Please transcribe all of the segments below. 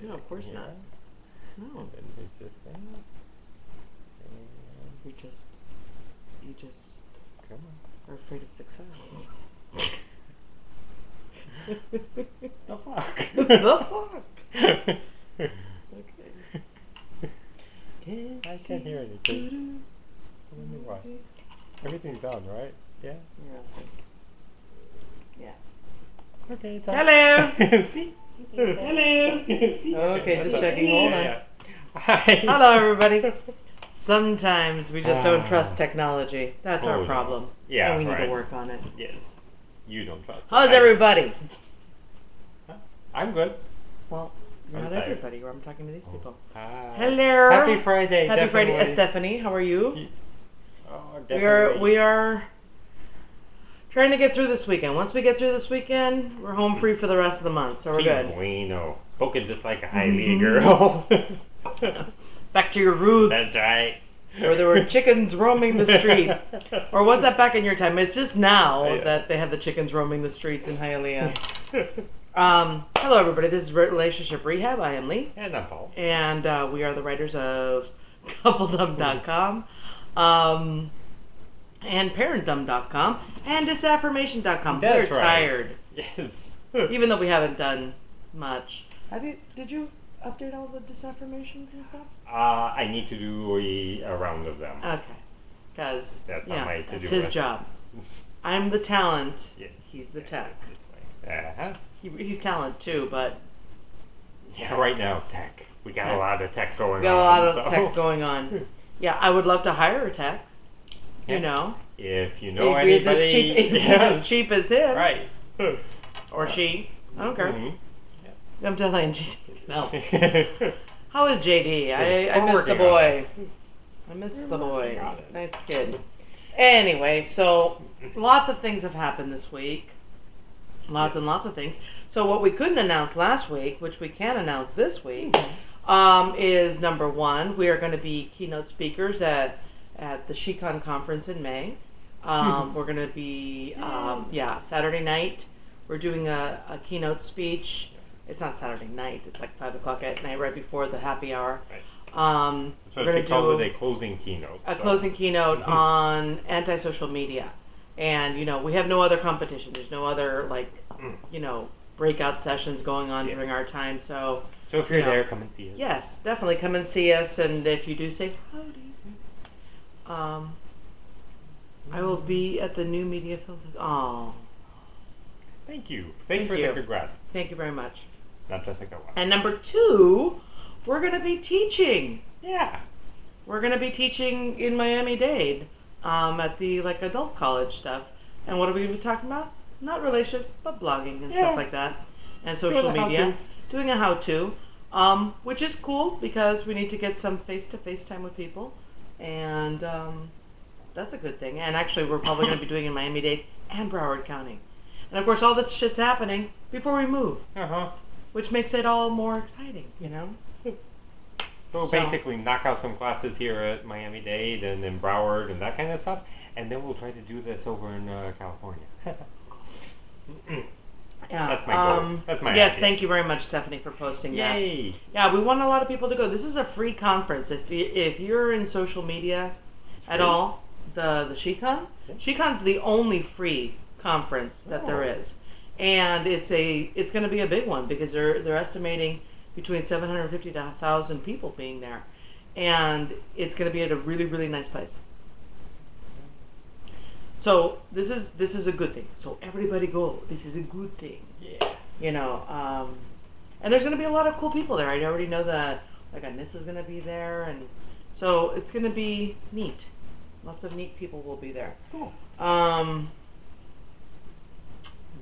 No, of course not. No. And then there's this thing. And You just come are afraid of success. on. The fuck? The fuck? Okay. I can't hear anything. I wonder why. Everything's on, right? Yeah? You're awesome. Yeah. Okay, it's on. Hello! See? Hello! Okay, just checking. Hold on. Hi. Hello, everybody. Sometimes we just don't trust technology. That's our Oh, problem. yeah, And we need right. to work on it. Yes. You don't trust. How's I- everybody? I'm good. Well, I'm not tired. everybody. I'm talking to these people. Hi. Hello. Happy Friday. Happy Friday, definitely. Stephanie. How are you? Yes. Oh, definitely. We are trying to get through this weekend. Once we get through this weekend, we're home free for the rest of the month, so we're good. Bueno. Spoken just like a high girl. Back to your roots. That's right. Where there were chickens roaming the street. Or was that back in your time? It's just now Yeah. that they have the chickens roaming the streets in Hialeah. Hello, everybody. This is Relationship Rehab. I am Lee. And I'm Paul. And we are the writers of CoupleDumb.com, and ParentDumb.com, and Disaffirmation.com. That's We're right. tired, Yes. even though we haven't done much. Did you update all the disaffirmations and stuff? I need to do a round of them. Okay, because That's on my to-do that's his list. job. I'm the talent. Yes. He's the tech. This way. Uh-huh. He's talent too, but Yeah, right now, tech. We got a lot of tech going we got on. a lot of so. tech going on. Yeah, I would love to hire a tech. Yeah. You know. If you know If he's anybody. as cheap, if he's as cheap as him, Right. or she, I don't care. Mhm. I'm telling you, no. How is JD? I We're miss the working on boy. I miss the boy. working on it. Nice kid. Anyway, so lots of things have happened this week. Lots and lots of things. So what we couldn't announce last week, which we can announce this week, is number one, we are going to be keynote speakers at the SheCon conference in May. We're going to be, Saturday night. We're doing a keynote speech. It's not Saturday night. It's like 5 o'clock at night, right before the happy hour. Right. We're So going she to called do it a closing keynote. a closing keynote on anti-social media. And, we have no other competition. There's no other, breakout sessions going on during our time. So if you're there, come and see us. yes, definitely come and see us. And if you do, say howdy. I will be at the New Media Film. Oh, Thank you. Thank Thanks for you. the congrats. thank you very much. Not Jessica. Wow. And number two, we're going to be teaching. Yeah. We're going to be teaching in Miami-Dade at the adult college stuff. And what are we going to be talking about? Not relationship, but blogging and stuff like that. And social Doing a media. how-to. Doing a how-to. Which is cool because we need to get some face-to-face time with people. And that's a good thing. And actually, we're probably going to be doing it in Miami-Dade and Broward County. And of course, all this shit's happening before we move. Uh-huh. Which makes it all more exciting, So basically, knock out some classes here at Miami-Dade and in Broward and that kind of stuff, and then we'll try to do this over in California. Yeah. That's my goal. That's my Yes, idea. thank you very much, Stephanie, for posting that. Yay! Yeah, we want a lot of people to go. This is a free conference. If you're in social media at all, the SheCon, SheCon's the only free conference that there is, and it's going to be a big one because they're estimating between 750 to 1,000 people being there, and it's going to be at a really, really nice place. So this is a good thing. So everybody go. This is a good thing. Yeah. And there's going to be a lot of cool people there. I already know that Anissa's going to be there, and so it's going to be neat. Lots of neat people will be there. Cool.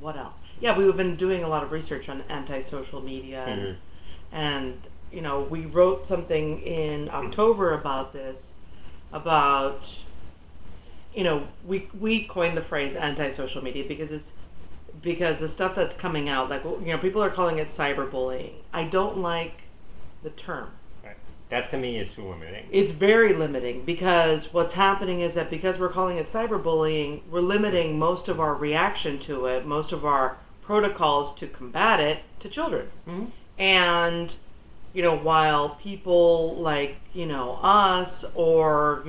What else? Yeah, we've been doing a lot of research on anti-social media, and we wrote something in October about this. We coined the phrase anti-social media because the stuff that's coming out, people are calling it cyberbullying. I don't like the term. Right. That to me is too limiting. It's very limiting because what's happening is that because we're calling it cyberbullying, we're limiting most of our reaction to it, most of our protocols to combat it to children. Mm-hmm. And while people like, us or,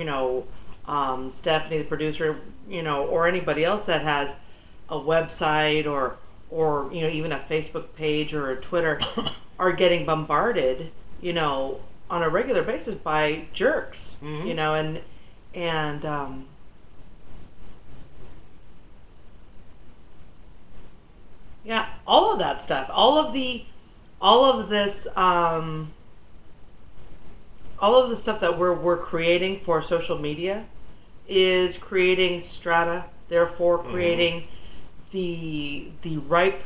Stephanie, the producer, or anybody else that has a website or even a Facebook page or a Twitter are getting bombarded, on a regular basis by jerks, and yeah, all of that stuff, all of the stuff that we're creating for social media is creating strata, therefore creating the ripe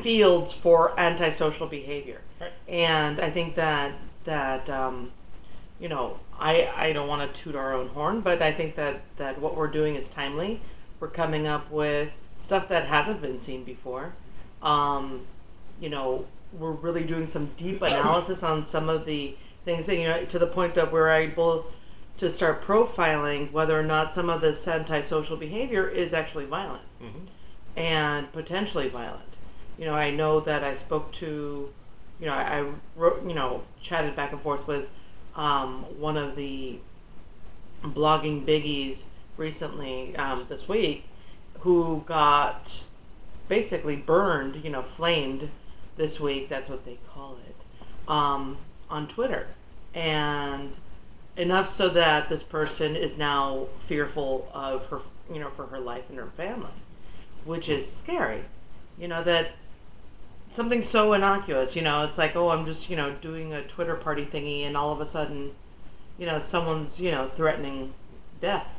fields for antisocial behavior. Right. And I think that I don't want to toot our own horn, but I think that what we're doing is timely. We're coming up with stuff that hasn't been seen before. We're really doing some deep analysis on some of the things that, to the point that we're able to start profiling whether or not some of this antisocial behavior is actually violent and potentially violent. I know that I spoke to, I wrote, chatted back and forth with one of the blogging biggies recently this week who got basically burned, flamed this week, that's what they call it, on Twitter. And enough so that this person is now fearful of her, for her life and her family, which is scary. That something so innocuous, it's like, oh, I'm just, doing a Twitter party thingy, and all of a sudden, someone's, threatening death.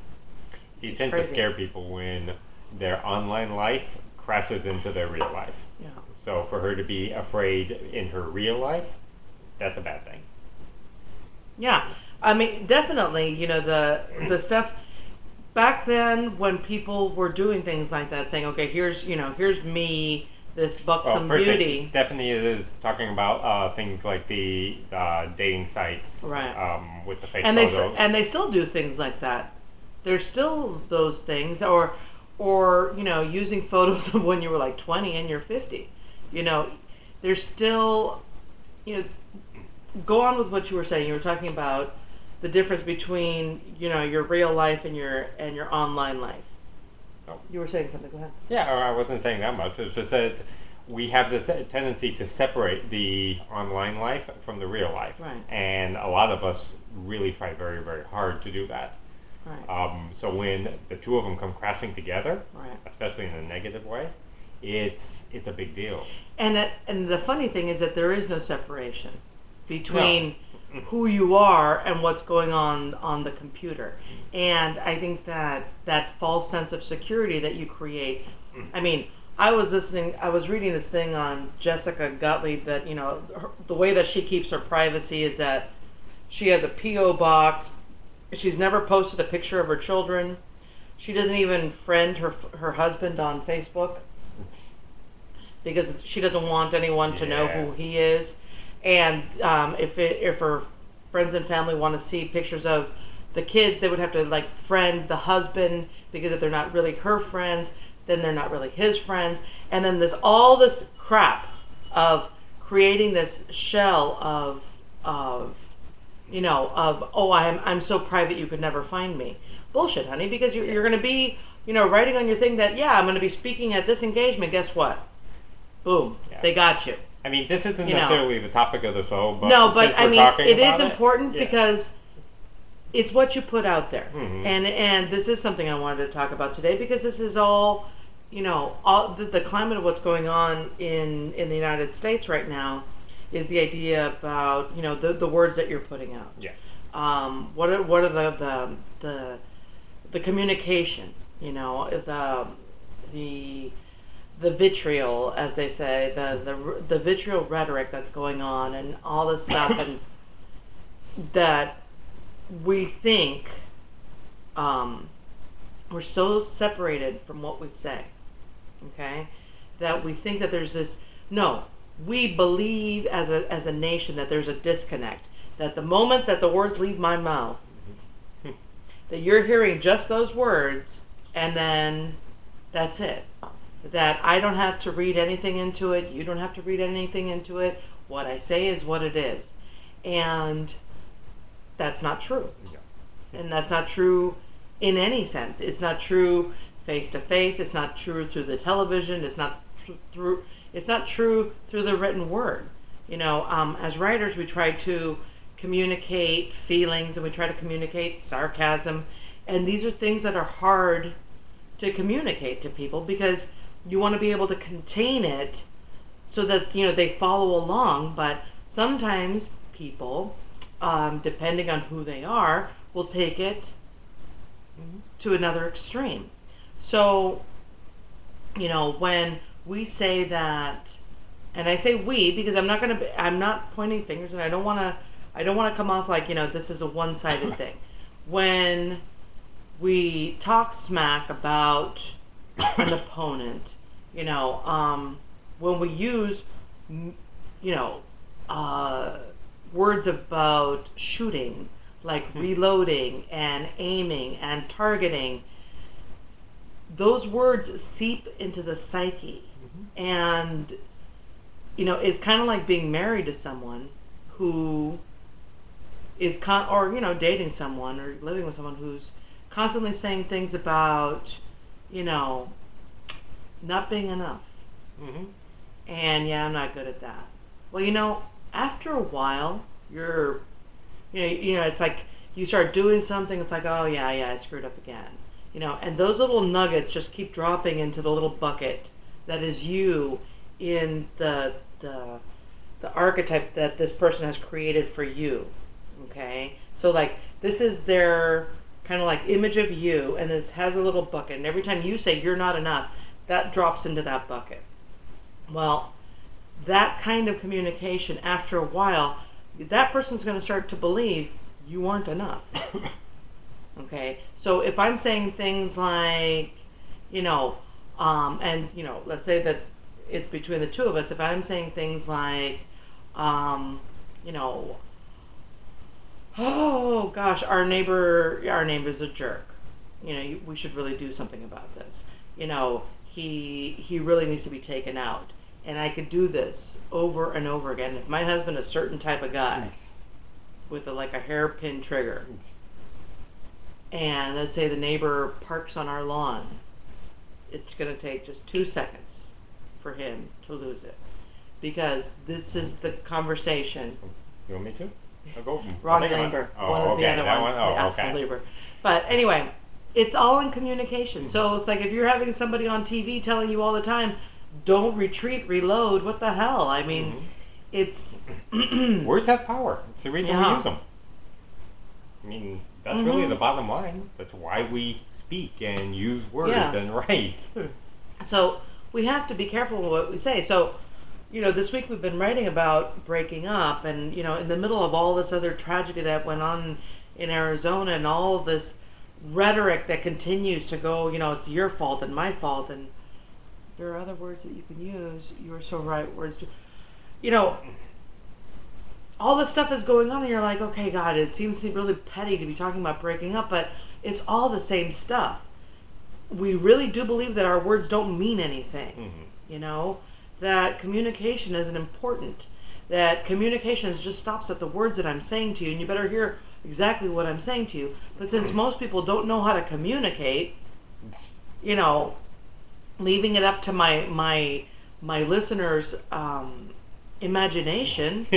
You tend to scare people when their online life crashes into their real life. Yeah. So for her to be afraid in her real life, that's a bad thing. Yeah. I mean, definitely, the stuff back then when people were doing things like that, saying, okay, here's me, this buxom beauty. Stephanie is talking about things like the dating sites, right? With the fake photos. And they still do things like that. There's still those things, or using photos of when you were like 20 and you're 50. There's still, go on with what you were saying. You were talking about the difference between, your real life and your online life. Oh. You were saying something. Go ahead. Yeah, I wasn't saying that much. It's just that we have this tendency to separate the online life from the real life. Right. And a lot of us really try very, very hard to do that. Right. So when the two of them come crashing together, right, especially in a negative way, it's a big deal. And the funny thing is that there is no separation between who you are and what's going on the computer. And I think that false sense of security that you create. I mean, I was reading this thing on Jessica Gottlieb that, the way that she keeps her privacy is that she has a P.O. box. She's never posted a picture of her children. She doesn't even friend her husband on Facebook because she doesn't want anyone to know who he is. And if her friends and family want to see pictures of the kids, they would have to friend the husband, because if they're not really her friends, then they're not really his friends. And then there's all this crap of creating this shell of I'm so private you could never find me. Bullshit, honey, because you're going to be, writing on your thing that, I'm going to be speaking at this engagement. Guess what? Boom. Yeah. They got you. I mean, this isn't necessarily the topic of the show, but it is important because it's what you put out there. Mm-hmm. And this is something I wanted to talk about today, because this is all, all the climate of what's going on in the United States right now is the idea about, the words that you're putting out. Yeah. What are the communication, the vitriol, as they say, the vitriol rhetoric that's going on, and all this stuff, and that we think we're so separated from what we say, okay, that we think that there's this, no, we believe as a nation that there's a disconnect, that the moment that the words leave my mouth, that you're hearing just those words, and then that's it. That I don't have to read anything into it, you don't have to read anything into it. What I say is what it is. And that's not true. Yeah. And that's not true in any sense. It's not true face to face. It's not true through the television. It's not true through the written word. You know, as writers, we try to communicate feelings and we try to communicate sarcasm. And these are things that are hard to communicate to people because you want to be able to contain it so that, you know, they follow along. But sometimes people, depending on who they are, will take it to another extreme. So, you know, when we say that, and I say we because I'm not pointing fingers, and I don't want to come off like, you know, this is a one-sided thing. When we talk smack about an opponent, you know, when we use, you know, words about shooting, like reloading and aiming and targeting, those words seep into the psyche. And, you know, it's kind of like being married to someone who is, or, you know, dating someone or living with someone who's constantly saying things about, you know, not being enough. And yeah, I'm not good at that. Well, you know, after a while, you're, you know, it's like you start doing something. It's like, oh yeah, I screwed up again. You know, and those little nuggets just keep dropping into the little bucket that is you in the archetype that this person has created for you. Okay, so like this is their kind of like image of you, and it has a little bucket, and every time you say you're not enough, that drops into that bucket. Well, that kind of communication, after a while, that person's going to start to believe you aren't enough. Okay, so if I'm saying things like, you know, and, you know, let's say that it's between the two of us, if I'm saying things like, you know, oh gosh, our neighbor's a jerk. You know, we should really do something about this. You know, he really needs to be taken out. And I could do this over and over again. If my husband is a certain type of guy with like a hairpin trigger, and let's say the neighbor parks on our lawn, it's going to take just 2 seconds for him to lose it. Because this is the conversation. You want me to? I'll go. Ron Lieber. One of the other one. Okay. Lieber. But anyway, it's all in communication. So it's like if you're having somebody on TV telling you all the time, don't retreat, reload, what the hell? I mean, it's... Words have power. It's the reason we use them. I mean, that's really the bottom line. That's why we speak and use words and write. So we have to be careful with what we say. So, you know, this week we've been writing about breaking up, and, you know, in the middle of all this other tragedy that went on in Arizona and all this rhetoric that continues to go, you know, it's your fault and my fault, and there are other words that you can use. You are so right. Words, you know, all this stuff is going on, and you're like, okay, God, it seems really petty to be talking about breaking up, but it's all the same stuff. We really do believe that our words don't mean anything. You know, that communication isn't important. That communication just stops at the words that I'm saying to you, and you better hear exactly what I'm saying to you. But since most people don't know how to communicate, you know, leaving it up to my listeners' imagination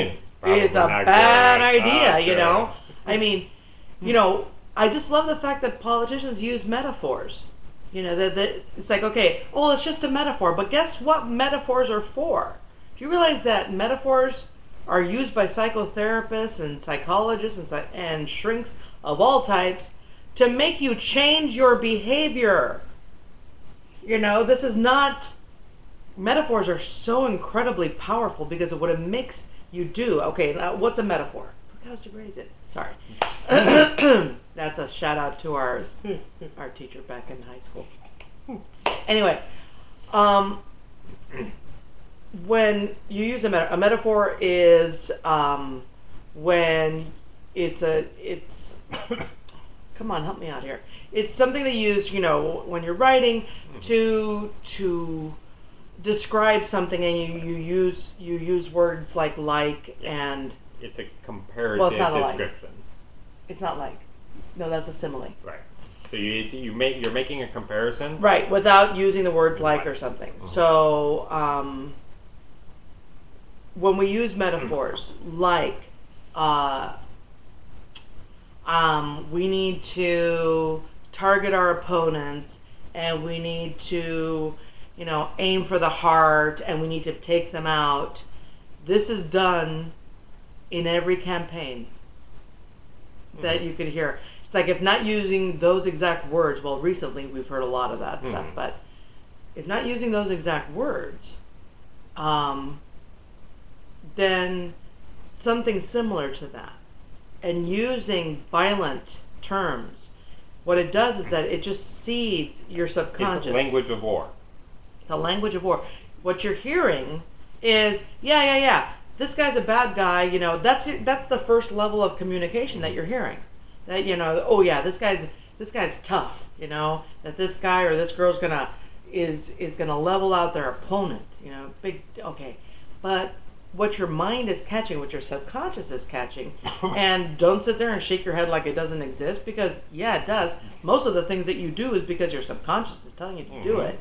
is a bad idea, you know? I mean, you know, I just love the fact that politicians use metaphors. You know, that it's like, okay, well, it's just a metaphor, but guess what metaphors are for? Do you realize that metaphors are used by psychotherapists and psychologists and shrinks of all types to make you change your behavior? You know, this is not... Metaphors are so incredibly powerful because of what it makes you do. Okay, now what's a metaphor? Look how to raise it. Sorry. That's a shout out to our teacher back in high school. Anyway, when you use a metaphor is when it's come on, help me out here. It's something they use, you know, when you're writing to describe something and you use words like and It's a comparative well, it's not description. It's not like. No, that's a simile. Right. So you're making a comparison. Right, without using the word like or something. Mm-hmm. So when we use metaphors like we need to target our opponents and we need to aim for the heart and we need to take them out. This is done in every campaign that you could hear. It's like, if not using those exact words, well, recently we've heard a lot of that stuff, but if not using those exact words, then something similar to that. And using violent terms, what it does is that it just seeds your subconscious. It's a language of war. It's a language of war. What you're hearing is, yeah, this guy's a bad guy. That's the first level of communication that you're hearing. That oh yeah, this guy's tough. That this guy or this girl's is gonna level out their opponent. Big okay, but what your mind is catching, what your subconscious is catching, and don't sit there and shake your head like it doesn't exist, because yeah, it does. Most of the things that you do is because your subconscious is telling you to do it.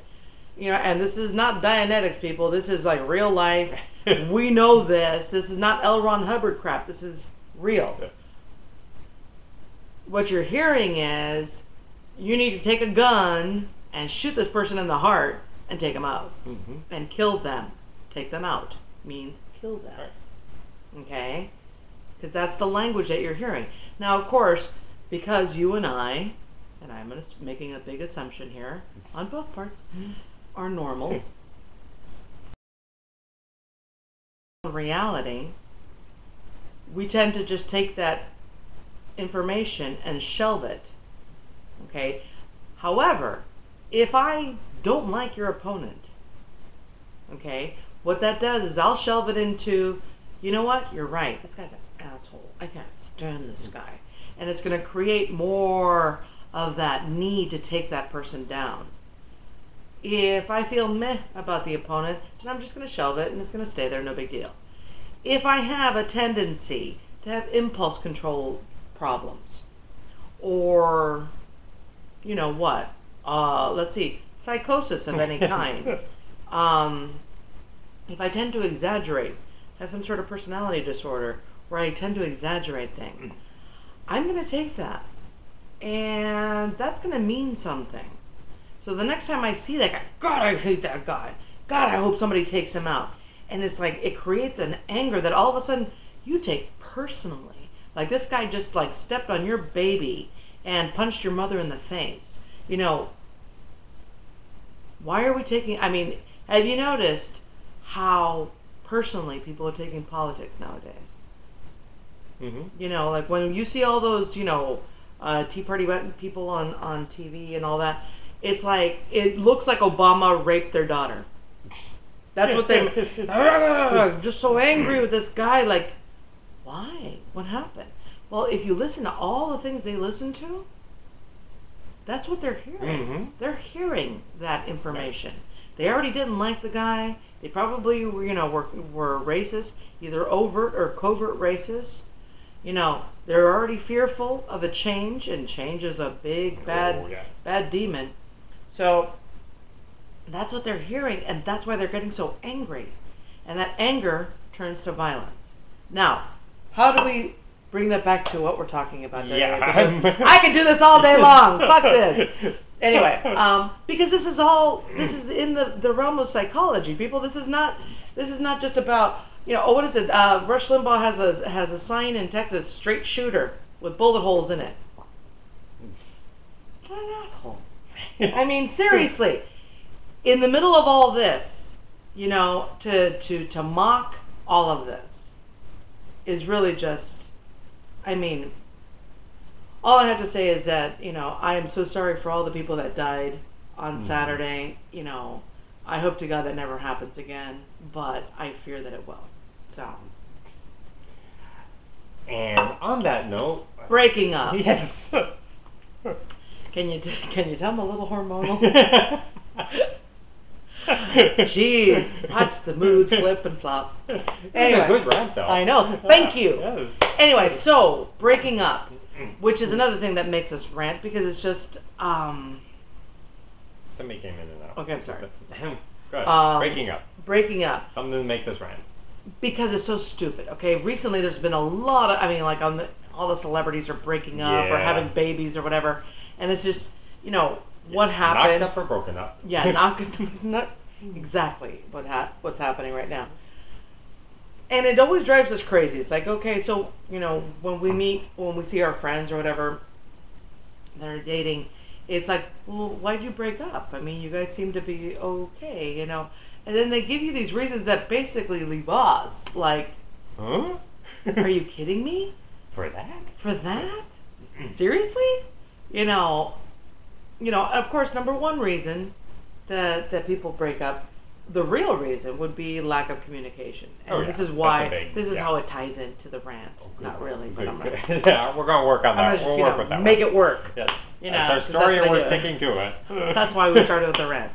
And this is not Dianetics, people. This is like real life. We know this. This is not L. Ron Hubbard crap. This is real. What you're hearing is, you need to take a gun and shoot this person in the heart and take them out. And kill them. Take them out means kill them. Okay? Because that's the language that you're hearing. Now, of course, because you and I'm making a big assumption here on both parts, are normal. In reality, we tend to just take that information and shelve it. Okay? However, if I don't like your opponent, okay, what that does is I'll shelve it into, you know what, you're right, this guy's an asshole. I can't stand this guy. And it's going to create more of that need to take that person down. If I feel meh about the opponent, then I'm just going to shelve it and it's going to stay there, no big deal. If I have a tendency to have impulse control problems, or, let's see, psychosis of any kind, if I tend to exaggerate, have some sort of personality disorder where I tend to exaggerate things, I'm going to take that. And that's going to mean something. So the next time I see that guy, God, I hate that guy. God, I hope somebody takes him out. And it's like, it creates an anger that all of a sudden you take personally. Like, this guy just like stepped on your baby and punched your mother in the face. Why are we taking, have you noticed how personally people are taking politics nowadays? Like when you see all those, Tea Party people on TV and all that, it's like, it looks like Obama raped their daughter. That's what they, just so angry with this guy, like, why? What happened? Well, if you listen to all the things they listen to, that's what they're hearing. They're hearing that information. They already didn't like the guy. They probably, were racist, either overt or covert racist. They're already fearful of a change, and change is a big, bad demon. So that's what they're hearing, and that's why they're getting so angry. And that anger turns to violence. Now, how do we bring that back to what we're talking about today? Yeah. I could do this all day long. Fuck this. Anyway, because this is in the realm of psychology, people. This is not just about, what is it? Rush Limbaugh has a sign in Texas, straight shooter with bullet holes in it. What an asshole. Seriously. In the middle of all this, to mock all of this is really just, all I have to say is that, I am so sorry for all the people that died on Saturday. I hope to God that never happens again, but I fear that it will. So. And on that note, breaking up. Yes. Can you tell I'm a little hormonal? Jeez, watch the moods flip and flop. It's Anyway, a good rant, though. I know. Thank you. Yes. Anyway, so breaking up, which is another thing that makes us rant because it's just Somebody came in and out. Okay, I'm sorry. Good. Breaking up. Breaking up Something that makes us rant. because it's so stupid. Okay, recently there's been a lot of, I mean, like all the celebrities are breaking up or Yeah. having babies or whatever, and it's just what happened. Knocked up or broken up. Yeah, not exactly what's happening right now. And it always drives us crazy. It's like, okay, so when we see our friends or whatever that are dating, it's like, well, why'd you break up? I mean, you guys seem to be okay, And then they give you these reasons that basically leave us like, Huh? are you kidding me? For that? For that? Seriously? Of course, number one reason that people break up, the real reason would be lack of communication. And this is why, this is how it ties into the rant. Not really, but I'm going to. Yeah, we're going to work on that. We'll work with that make one. it work. Yes. That's our story and we're sticking to it. That's why we started with the rant.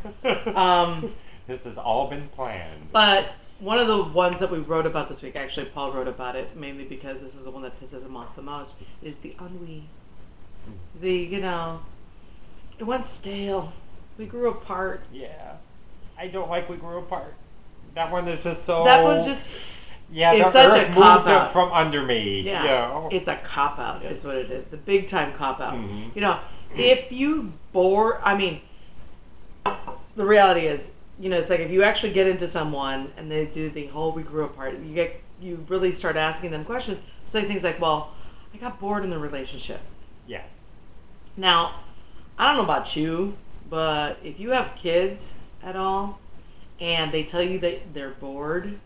This has all been planned. But one of the ones that we wrote about this week, actually Paul wrote about it, mainly because this is the one that pisses him off the most, is the ennui. It went stale. We grew apart. Yeah. I don't like we grew apart. That one is just so... That one just... Yeah, it's the such earth a moved cop-out. it from under me. Yeah. It's a cop-out Yes. is what it is. The big-time cop-out. Mhm. If you bore... I mean, the reality is, it's like if you actually get into someone and they do the whole we grew apart, you really start asking them questions. Say things like, well, I got bored in the relationship. Yeah. Now, I don't know about you, but if you have kids at all and they tell you that they're bored,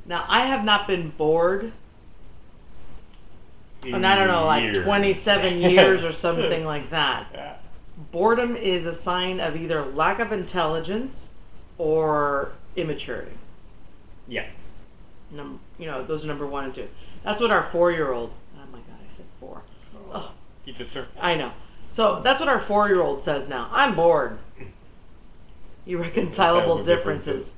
now I have not been bored in, I don't know, like 27 years or something like that. Yeah. Boredom is a sign of either lack of intelligence or immaturity. Yeah. Those are number 1 and 2. That's what our 4-year-old, oh my God, I said 4. Oh. Keep it true. I know. So that's what our 4-year-old says now. I'm bored. Irreconcilable differences.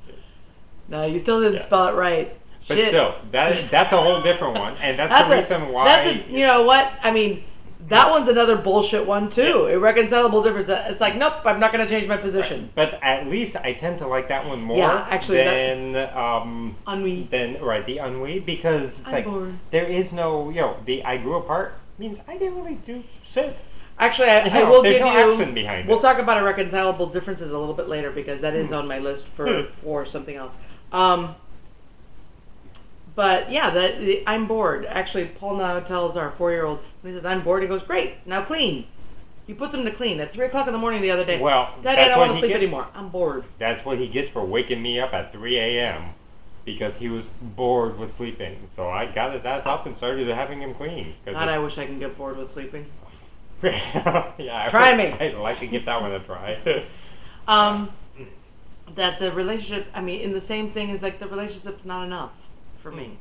No, you still didn't spell it right. But Shit. still, that's a whole different one, and that's the reason why. You know what? I mean, that one's another bullshit one too. Yes. Irreconcilable difference. It's like, nope, I'm not going to change my position. Right. But at least I tend to like that one more than ennui. The ennui, because it's bored. There is no the I grew apart means I didn't really do shit. Actually, I will there's give no you. action behind we'll it. talk about irreconcilable differences a little bit later because that is on my list for something else. But yeah, I'm bored. Actually, Paul now tells our 4-year-old when he says I'm bored, he goes, "Great, now clean." He puts him to clean at 3:00 in the morning the other day. Well, Daddy, I don't want to sleep anymore. I'm bored. That's what he gets for waking me up at 3 a.m. because he was bored with sleeping. So I got his ass up and started having him clean. God, I wish I can get bored with sleeping. Yeah, Try me. I'd like to give that one a try. That the relationship, I mean, in the same thing is like the relationship's not enough for me.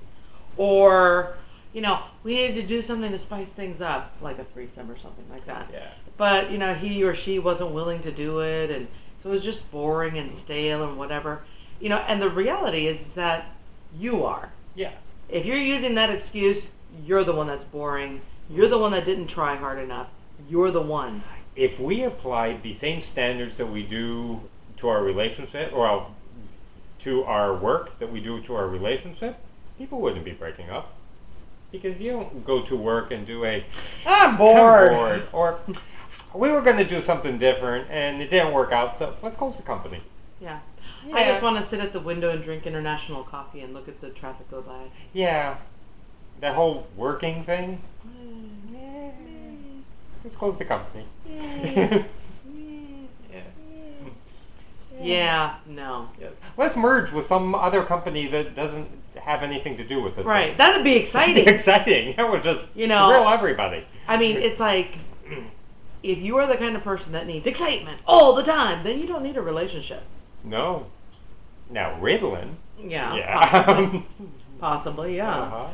Or, we needed to do something to spice things up, like a threesome or something like that. Yeah. But, he or she wasn't willing to do it, and so it was just boring and stale and whatever. And the reality is that you are. Yeah. If you're using that excuse, you're the one that's boring. You're the one that didn't try hard enough. You're the one. If we applied the same standards that we do to our relationship, or to our work that we do to our relationship, people wouldn't be breaking up. Because you don't go to work and do I'm bored. Or we were going to do something different and it didn't work out, so let's close the company. Yeah. I just want to sit at the window and drink international coffee and look at the traffic go by. Yeah. That whole working thing. Let's close the company. Yeah, no. Yes. Let's merge with some other company that doesn't have anything to do with this. Right. One. That'd be exciting. Exciting. That would just thrill everybody. I mean, it's like, if you are the kind of person that needs excitement all the time, then you don't need a relationship. No. Now, Ritalin. Yeah. Yeah. Possibly, yeah.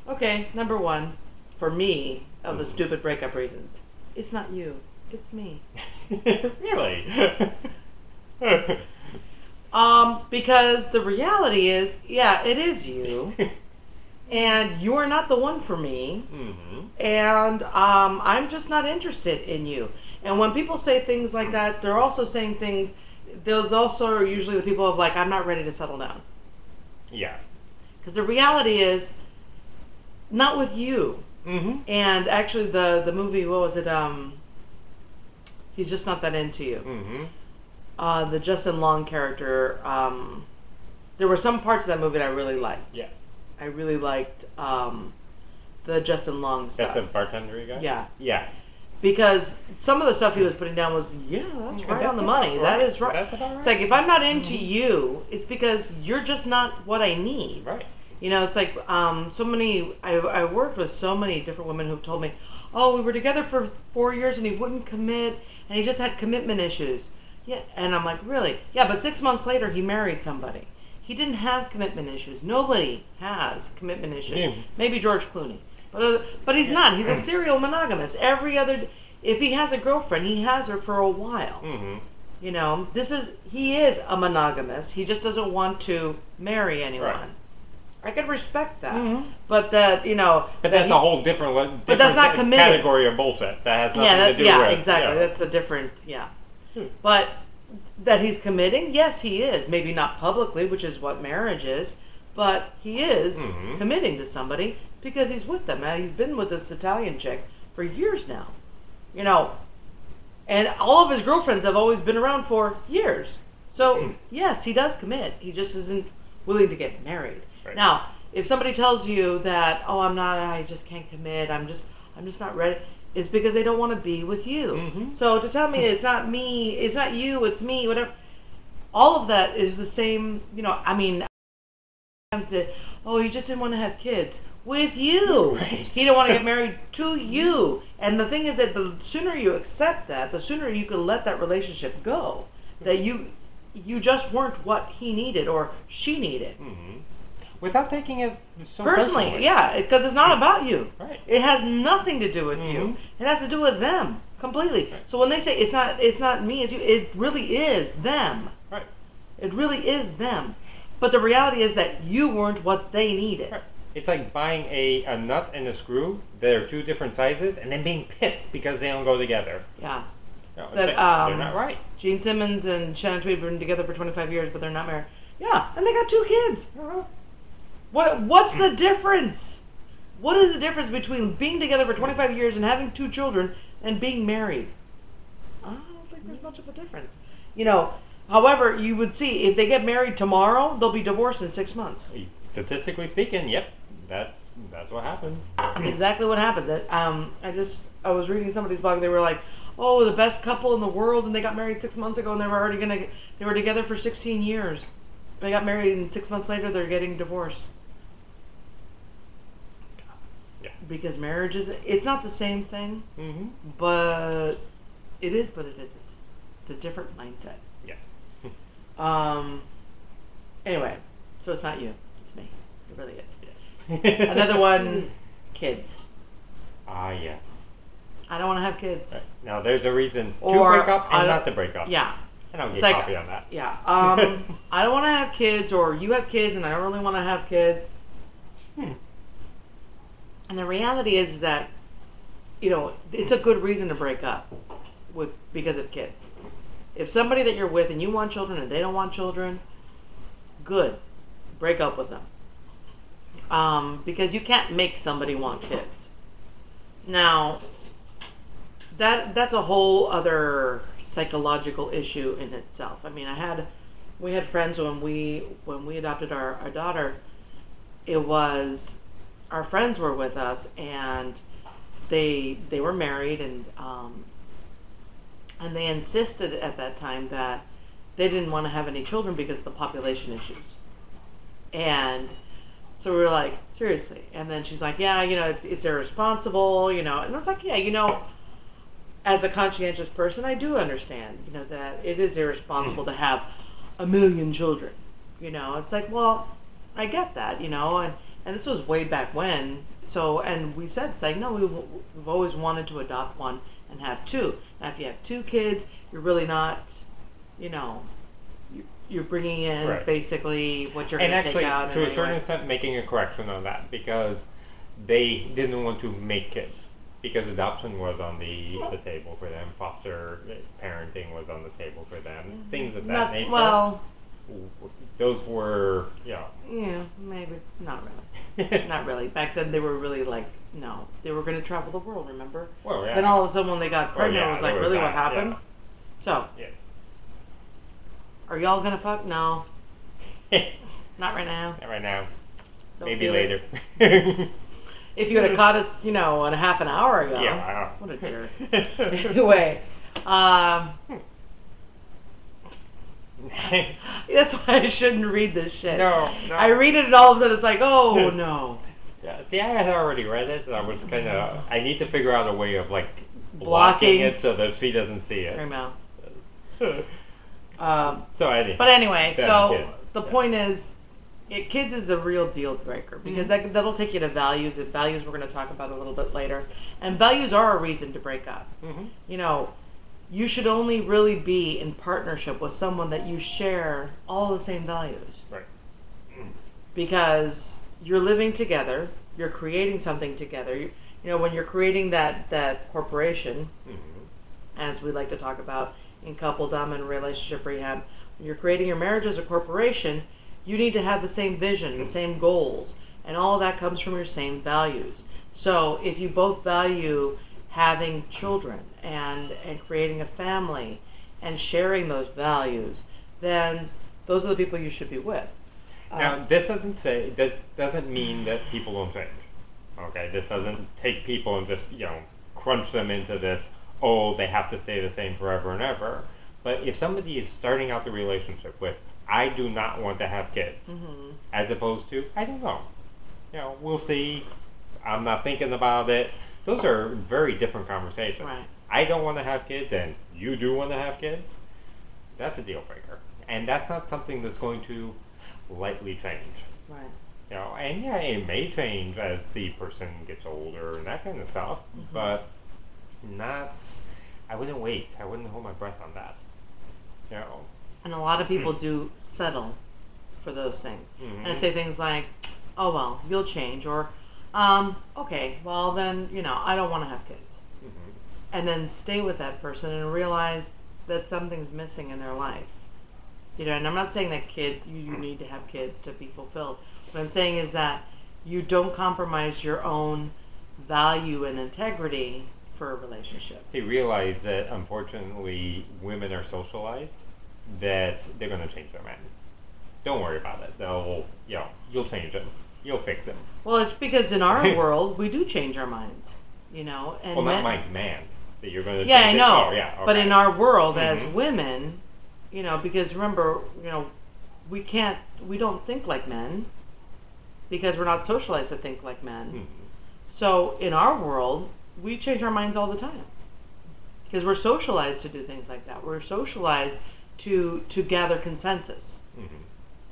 Okay, number 1, for me, of the stupid breakup reasons, it's not you, it's me. Really? Because the reality is, yeah, it is you. And you are not the one for me. Mm-hmm. And I'm just not interested in you. And when people say things like that, they're also saying things, those also are usually the people of like, I'm not ready to settle down. Yeah. Because the reality is, not with you. Mm-hmm. And actually the movie, what was it? He's Just Not That Into You. Mm-hmm. The Justin Long character, there were some parts of that movie that I really liked. Yeah. I really liked the Justin Long stuff. That's the bartender guy? Yeah. Yeah. Because some of the stuff he was putting down was, yeah, that's right on the money. That is right. That's about right. It's like, if I'm not into you, it's because you're just not what I need. Right. You know, it's like I worked with so many different women who've told me, oh, we were together for 4 years and he wouldn't commit and he just had commitment issues. Yeah, and I'm like, really? Yeah, but 6 months later he married somebody. He didn't have commitment issues. Nobody has commitment issues. Yeah. Maybe George Clooney. But he's not. He's a serial monogamist. If he has a girlfriend, he has her for a while. Mm-hmm. You know, he is a monogamist. He just doesn't want to marry anyone. Right. I can respect that. Mm-hmm. But But that's a whole different but that's not committed. category of bullshit. That has nothing to do with. Yeah, exactly. Yeah. That's a different, But that he's committing, yes, he is. Maybe not publicly, which is what marriage is, but he is committing to somebody because he's with them. Now, he's been with this Italian chick for years now. You know, and all of his girlfriends have always been around for years. So, yes, he does commit. He just isn't willing to get married. Right. Now, if somebody tells you that, oh, I just can't commit, I'm just not ready, it's because they don't want to be with you. Mm-hmm. So to tell me it's not me, it's not you, it's me, whatever, all of that is the same, you know, I mean, sometimes he just didn't want to have kids. With you. Right. He didn't want to get married to you. And the thing is that the sooner you accept that, the sooner you can let that relationship go. That you just weren't what he needed or she needed. Mm-hmm. Without taking it so personally. Yeah, because it's not about you. Right. It has nothing to do with you. It has to do with them completely. Right. So when they say it's not me, it's you, it really is them. Right. It really is them. But the reality is that you weren't what they needed. Right. It's like buying a nut and a screw that are two different sizes and then being pissed because they don't go together. Yeah. No, So they're not right. Gene Simmons and Shannon Tweed have been together for 25 years, but they're not married. Yeah, and they got 2 kids. What's the difference? What is the difference between being together for 25 years and having 2 children and being married? I don't think there's much of a difference. You know, however, you would see if they get married tomorrow, they'll be divorced in 6 months. Statistically speaking, yep, that's what happens. That's exactly what happens. I was reading somebody's blog. They were like, "Oh, the best couple in the world," and they got married 6 months ago, and they were together for 16 years. They got married, and 6 months later, they're getting divorced. Yeah. Because marriage it's not the same thing, but it is, but it isn't. It's a different mindset. Yeah. Anyway, so it's not you. It's me. It really is. Another one, kids. Ah, yes. I don't want to have kids. Right. Now, there's a reason to Or break up and not to break up. Yeah. And I'll get It's copy on that. Yeah. I don't want to have kids, or you have kids and I don't really want to have kids. And the reality is that, you know, it's a good reason to break up because of kids. If somebody that you're with and you want children and they don't want children, good. Break up with them. Because you can't make somebody want kids. Now, that's a whole other psychological issue in itself. I mean, we had friends when we adopted our daughter. It was our friends were with us and they were married and they insisted at that time that they didn't want to have any children because of the population issues. And so we were like, seriously? And then she's like, yeah, you know, it's irresponsible, you know. And I was like, yeah, you know, as a conscientious person, I do understand, you know, that it is irresponsible to have 1 million children. You know, it's like, well, I get that, you know, and this was way back when. So, and we said, it's like, no, we've always wanted to adopt one and have 2. Now, if you have 2 kids, you're really not, you know, you're bringing in Right. basically what you're And going to take actually, out. to a certain anyway. extent, making a correction on that because they didn't want to make kids. Because adoption was on the table for them, foster parenting was on the table for them, things of that nature. Well, those were, yeah, maybe not really, not really. Back then, they were really like, no, they were going to travel the world. Remember? Well, yeah. Then all of a sudden, when they got pregnant, it was like, there really, what that, happened? yeah. So, Yes. are y'all gonna fuck? No, not right now. Not right now. Don't Maybe feel later. If you would have caught us, in a half an hour ago. Yeah, I know. What a jerk. Anyway, that's why I shouldn't read this shit. No. I read it and all of a sudden it's like, oh no. Yeah, see, I had already read it, and I was kind of. I need to figure out a way of like Blocking. blocking it so that she doesn't see it. I know. So anyway. But anyway, Them so kids. the point is, kids is a real deal breaker because that'll take you to values, and values we're going to talk about a little bit later. And values are a reason to break up. Mm-hmm. You should only really be in partnership with someone that you share all the same values. Right. Because you're living together, you're creating something together. When you're creating that corporation, as we like to talk about in coupledom and relationship rehab, when you're creating your marriage as a corporation, you need to have the same vision, the same goals, and all of that comes from your same values. So if you both value having children and creating a family and sharing those values, then those are the people you should be with. Now, this doesn't mean that people don't change. Okay, this doesn't take people and just crunch them into this. Oh, they have to stay the same forever and ever. But if somebody is starting out the relationship with, I do not want to have kids, as opposed to, I don't know. We'll see. I'm not thinking about it. Those are very different conversations. Right. I don't want to have kids, and you do want to have kids. That's a deal breaker, and that's not something that's going to lightly change. Right. And it may change as the person gets older and that kind of stuff, but not. I wouldn't wait. I wouldn't hold my breath on that. And a lot of people do settle for those things and say things like, "Oh well, you'll change," or "Okay, well then I don't want to have kids," and then stay with that person and realize that something's missing in their life. And I'm not saying that you need to have kids to be fulfilled. What I'm saying is that you don't compromise your own value and integrity for a relationship. So you realize that unfortunately women are socialized that they're going to change their mind. Don't worry about it. You'll change them. You'll fix them. Well, it's because in our world we do change our minds, and well, not mine's man that you're going to. Yeah, I change know. It. Oh, yeah. Okay. But in our world as women, because remember, we don't think like men because we're not socialized to think like men. So in our world, we change our minds all the time because we're socialized to do things like that. We're socialized to gather consensus,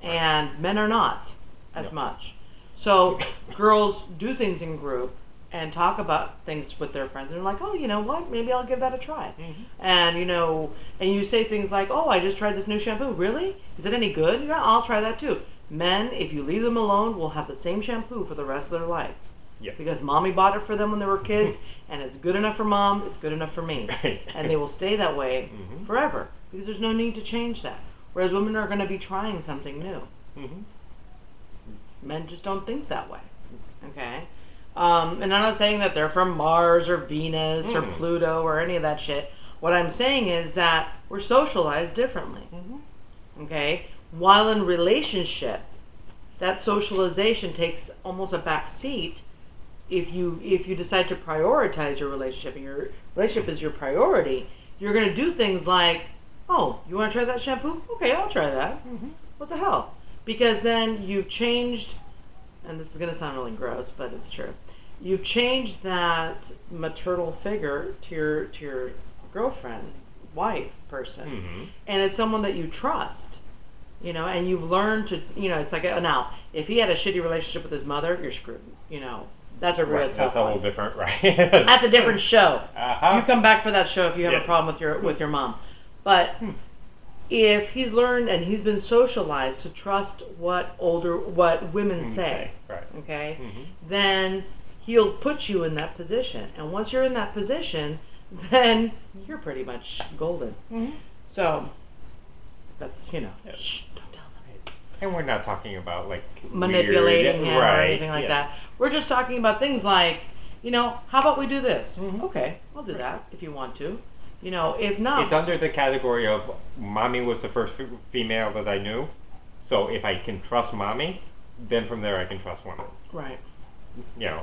and men are not as much. So girls do things in group and talk about things with their friends, and they're like, "Oh, you know what? Maybe I'll give that a try." And and you say things like, "Oh, I just tried this new shampoo. Really? Is it any good? Yeah, I'll try that too." Men, if you leave them alone, will have the same shampoo for the rest of their life. Yes. Because mommy bought it for them when they were kids, and it's good enough for mom, it's good enough for me. And they will stay that way forever, because there's no need to change that. Whereas women are going to be trying something new. Men just don't think that way. Okay? And I'm not saying that they're from Mars or Venus or Pluto or any of that shit. What I'm saying is that we're socialized differently. Okay? While in relationship, that socialization takes almost a back seat if you decide to prioritize your relationship and your relationship is your priority. You're going to do things like, "Oh, you want to try that shampoo? Okay, I'll try that." What the hell? Because then you've changed, and this is going to sound really gross, but it's true. You've changed that maternal figure to your girlfriend, wife, person, and it's someone that you trust. And you've learned to, it's like, now, if he had a shitty relationship with his mother, you're screwed. That's a real tough That's a one. whole different, right? That's a different show. Uh-huh. You come back for that show if you have a Yes. problem with your mom. But if he's learned and he's been socialized to trust what women say, right. okay, then he'll put you in that position. And once you're in that position, then you're pretty much golden. So that's, shh, don't tell them. And we're not talking about like manipulating weird, him right, or anything like that. We're just talking about things like, how about we do this? Okay, we'll do that if you want to. If not, it's under the category of mommy was the first female that I knew. So if I can trust mommy, then from there I can trust women. Right.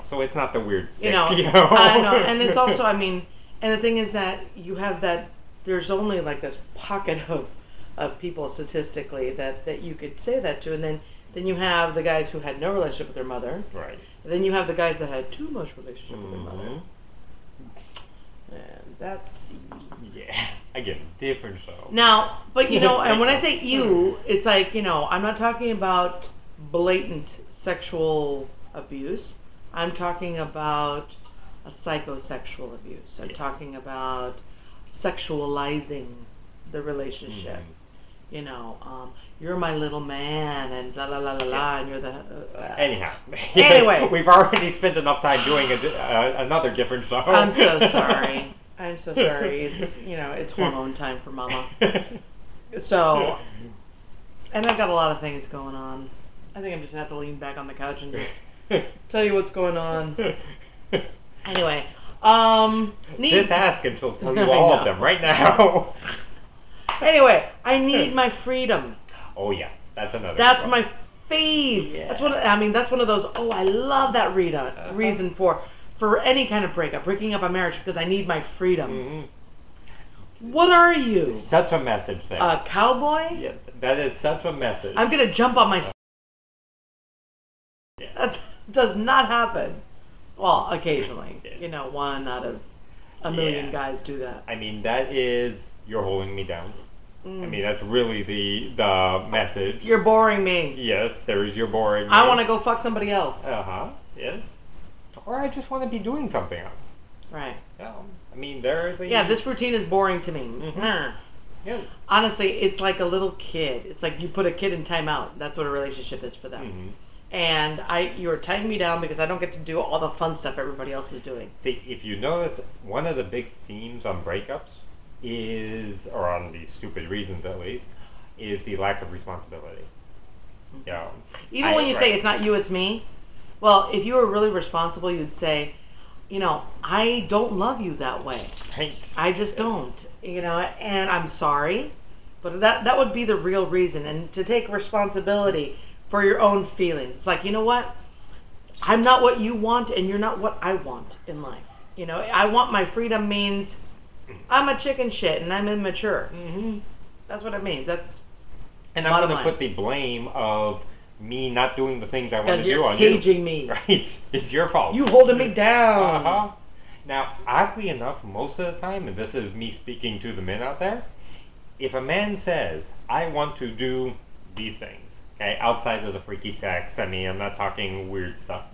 So it's not the weird sick, I know, and it's also, and the thing is that you have that. There's only like this pocket of people statistically that you could say that to, and then you have the guys who had no relationship with their mother. Right. And then you have the guys that had too much relationship with their mother. And that's again, different show. Now, but and when I say you, it's like, I'm not talking about blatant sexual abuse. I'm talking about a psychosexual abuse. I'm talking about sexualizing the relationship. You're my little man, and la la la la la, and you're the. Anyhow. Anyway, we've already spent enough time doing another different show. I'm so sorry. It's it's hormone time for Mama. So, and I've got a lot of things going on. I think I'm just gonna have to lean back on the couch and just tell you what's going on. Anyway, just ask and she'll tell you all of them right now. Anyway, I need my freedom. Oh yes, that's another. That's my fave. Yeah. That's one of those. Oh, I love that reason for any kind of breakup, breaking up a marriage, because I need my freedom. What are you? Such a message there. A cowboy? Yes, that is such a message. I'm gonna jump on my. That does not happen. Well, occasionally, one out of a million guys do that. That is you're holding me down. That's really the message. You're boring me. Yes, there is you're boring me. I want to go fuck somebody else. Yes. Or I just want to be doing something else. Right. This routine is boring to me. Yes. Honestly, it's like a little kid. It's like you put a kid in timeout. That's what a relationship is for them. And you're tying me down because I don't get to do all the fun stuff everybody else is doing. See, if you notice, one of the big themes on breakups or on these stupid reasons at least, is the lack of responsibility. Even when you say it's not you, it's me. Well, if you were really responsible, you'd say, I don't love you that way. Right. I just don't. And I'm sorry, but that would be the real reason. And to take responsibility for your own feelings. It's like, you know what? I'm not what you want, and you're not what I want in life. I want my freedom means I'm a chicken shit and I'm immature. That's what it means. And I'm going to put the blame of me not doing the things I want to do on you. Because you're caging me. Right. It's your fault. You holding me down. Now, oddly enough, most of the time, and this is me speaking to the men out there, if a man says, I want to do these things, okay, outside of the freaky sex, I'm not talking weird stuff,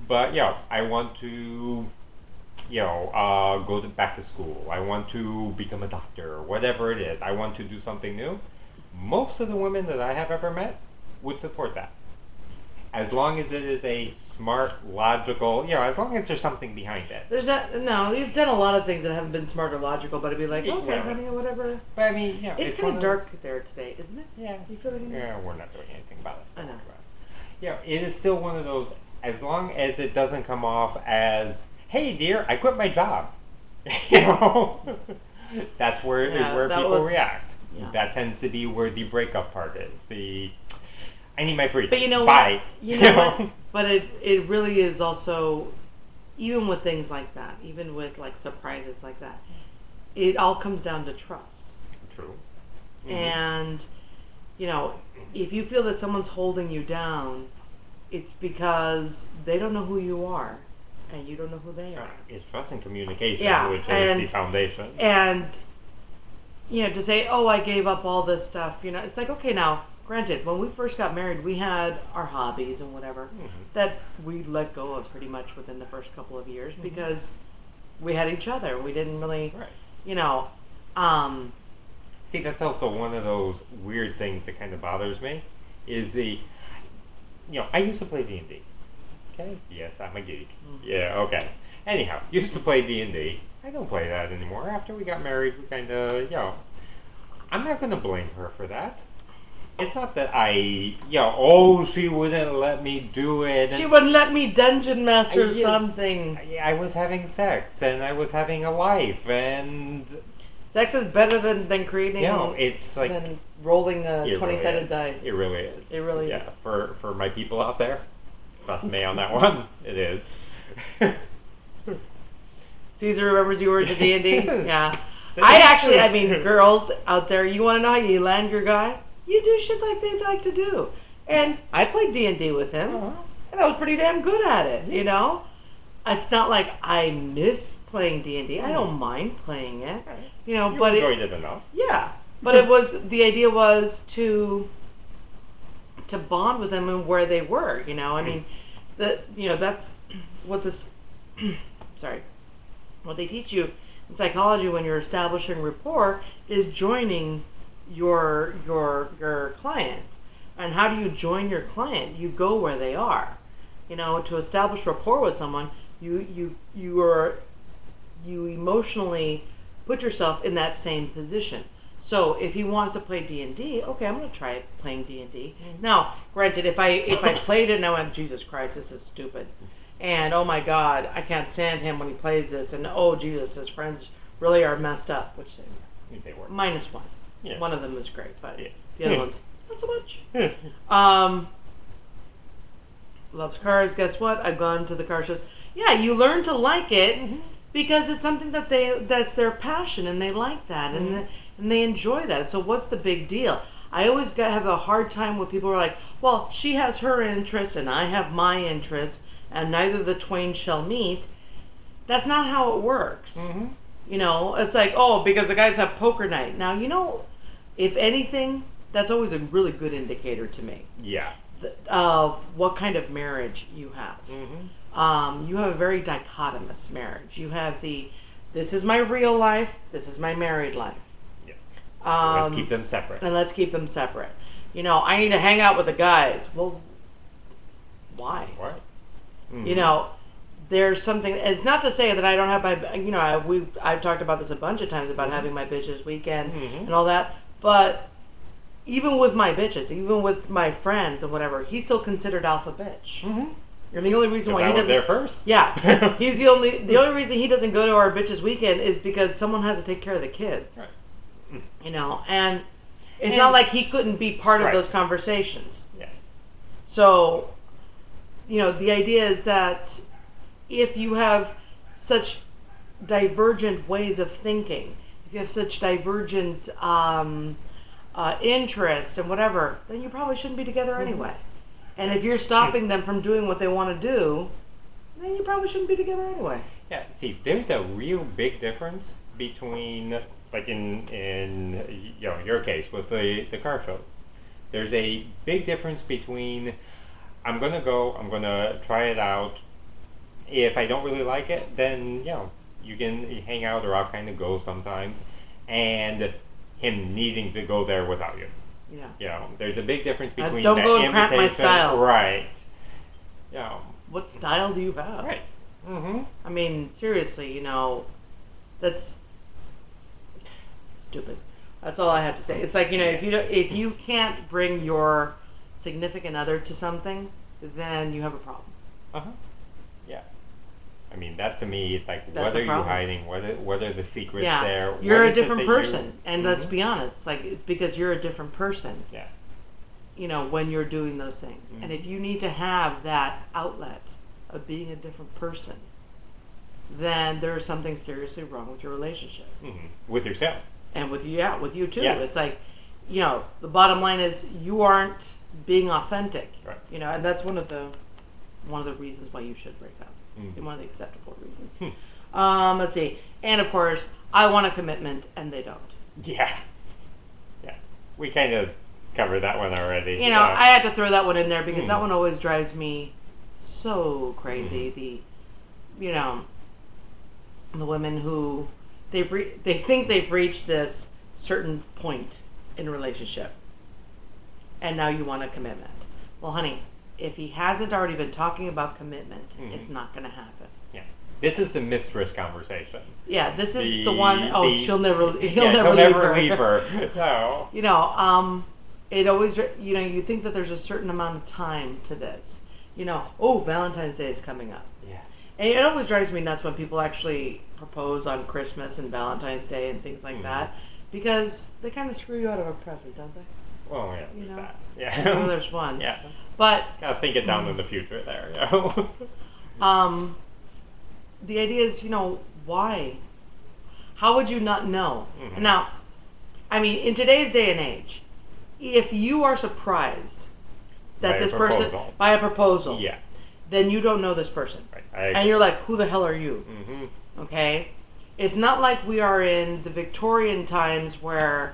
but I want to, go back to school, I want to become a doctor, or whatever it is, I want to do something new, most of the women that I have ever met would support that. As long as it is a smart, logical, as long as there's something behind it. No, you've done a lot of things that haven't been smart or logical, but it'd be like, okay, honey, or whatever. But it's kind of dark there today, isn't it? Yeah. You feel like we're not doing anything about it. I know. It is still one of those, as long as it doesn't come off as, hey dear, I quit my job. That's where people react. Yeah. That tends to be where the breakup part is. I need my freedom. But you know Bye. what? You know what? But it really is also, even with things like that, even with like surprises like that, it all comes down to trust. True. And, if you feel that someone's holding you down, it's because they don't know who you are, and you don't know who they are. It's trust and communication, which is the foundation. And, to say, oh, I gave up all this stuff, it's like, okay, now, granted, when we first got married, we had our hobbies and whatever that we let go of pretty much within the first couple of years because we had each other. We didn't really, See, that's also one of those weird things that kind of bothers me. Is I used to play D&D. Okay. Yes, I'm a geek. Yeah. Okay. Anyhow, used to play D&D. I don't play that anymore. After we got married, we kind of, I'm not going to blame her for that. It's not that she wouldn't let me do it. She wouldn't let me dungeon master something. I was having sex, and I was having a life, and... Sex is better than creating... it's like... Than rolling a 20-sided die. It really is. It really is. Yeah, for my people out there, trust me on that one, it is. Caesar remembers you were into D&D? Yeah. I mean, girls out there, you want to know how you land your guy? You do shit like they'd like to do. And I played D&D with him, and I was pretty damn good at it, you know? It's not like I miss playing D&D. I don't mind playing it, you know, but enjoyed it enough. Yeah, but the idea was to bond with them and where they were, you know? I mean, that's what this... sorry. What they teach you in psychology when you're establishing rapport is joining your client. And how do you join your client? You go where they are. You know, to establish rapport with someone, you emotionally put yourself in that same position. So if he wants to play D&D, okay, I'm going to try playing D&D. Now, granted, if I played it and I went, Jesus Christ, this is stupid. And, oh my God, I can't stand him when he plays this. And, oh, Jesus, his friends really are messed up. Which they were. -1. Yeah. One of them was great, but the other ones, not so much. Loves cars. Guess what? I've gone to the car shows. Yeah, you learn to like it because it's something that's their passion, and they like that, and they enjoy that. So what's the big deal? I always have a hard time when people are like, well, she has her interest, and I have my interest, and neither the twain shall meet. That's not how it works. You know, it's like, oh, because the guys have poker night. Now, you know, if anything, that's always a really good indicator to me. Yeah. Of what kind of marriage you have. You have a very dichotomous marriage. You have this is my real life, this is my married life. Yes. Let's keep them separate. And let's keep them separate. You know, I need to hang out with the guys. Well, why? Why? You know, there's something. It's not to say that I don't have my. You know, I've talked about this a bunch of times about having my bitches weekend and all that. But even with my bitches, even with my friends and whatever, he's still considered alpha bitch. And the only reason why he doesn't there first. Yeah, he's the only reason he doesn't go to our bitches weekend is because someone has to take care of the kids. Right. You know, and it's not like he couldn't be part of those conversations. Yes. So, you know, the idea is that if you have such divergent ways of thinking, if you have such divergent interests and whatever, then you probably shouldn't be together anyway. And if you're stopping them from doing what they want to do, then you probably shouldn't be together anyway. Yeah, see, there's a real big difference between, like in your case with the car show. There's a big difference between I'm going to try it out. If I don't really like it, then, you can hang out or I'll kind of go sometimes. And him needing to go there without you. Yeah. There's a big difference between don't that go and cramp my style. Right. What style do you have? Right. I mean, seriously, that's stupid. That's all I have to say. It's like, if you can't bring your significant other to something, then you have a problem. Yeah. I mean, that to me, it's like, That's what are you problem. hiding? What are the secrets there? You're What a is it different that person. And let's be honest, it's because you're a different person. Yeah. When you're doing those things. And if you need to have that outlet of being a different person, then there's something seriously wrong with your relationship. With yourself. And with you too. Yeah. It's like, the bottom line is you aren't being authentic. Right. And that's one of the reasons why you should break up. One of the acceptable reasons. Let's see. And of course, I want a commitment and they don't. Yeah. We kind of covered that one already. I had to throw that one in there because that one always drives me so crazy. The women who they think they've reached this certain point in a relationship, and now you want a commitment. Well, honey, if he hasn't already been talking about commitment, it's not going to happen. Yeah. This is the mistress conversation. Yeah, this is the one. Oh, he'll never leave her. No. You know, it always. You know, you think that there's a certain amount of time to this. You know, oh, Valentine's Day is coming up. Yeah. And it always drives me nuts when people actually propose on Christmas and Valentine's Day and things like that, because they kind of screw you out of a present, don't they? Well, yeah, you know, that. Yeah. Well, there's one. Yeah. But gotta think it down in the future there, you know. The idea is, you know, why? How would you not know? Now, I mean, in today's day and age, if you are surprised that this person by a proposal, yeah, then you don't know this person, right. And you're like, who the hell are you? Okay, it's not like we are in the Victorian times where